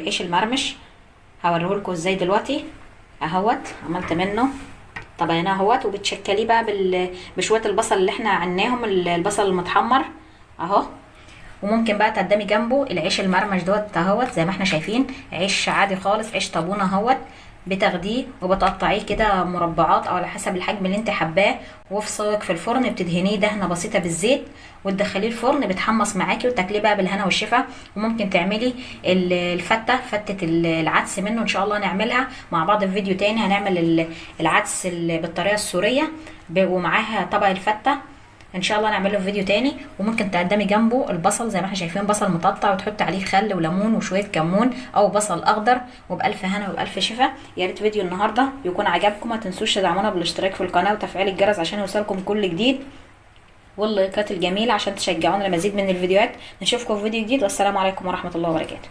العيش المرمش، هوريهولكوا ازاي دلوقتي. اهوت عملت منه طبقنا اهوت، وبتشكليه بقى بشويه البصل اللي احنا عناهم، البصل المتحمر اهو. وممكن بقى تقدمي جنبه العيش المرمش دوت اهوت، زي ما احنا شايفين عيش عادي خالص، عيش طابونه اهوت. بتاخديه وبتقطعيه كده مربعات او على حسب الحجم اللي انت حباه، وفي صاج في الفرن بتدهنيه دهنه بسيطه بالزيت، وتدخليه الفرن بتحمص معاكي، وتاكليه بقى بالهنا والشفا. وممكن تعملي فتة العدس منه ان شاء الله نعملها مع بعض في فيديو تاني. هنعمل العدس بالطريقه السوريه ومعاها طبق الفته ان شاء الله نعمله في فيديو تاني. وممكن تقدمي جنبه البصل زي ما احنا شايفين، بصل متقطع، وتحط عليه خل وليمون وشويه كمون او بصل اخضر، وبالف هنا وبالف شفا. يا ريت فيديو النهارده يكون عجبكم، ما تنسوش تدعمونا بالاشتراك في القناه وتفعيل الجرس عشان يوصلكم كل جديد، واللايكات الجميله عشان تشجعونا لمزيد من الفيديوهات. نشوفكم في فيديو جديد، والسلام عليكم ورحمه الله وبركاته.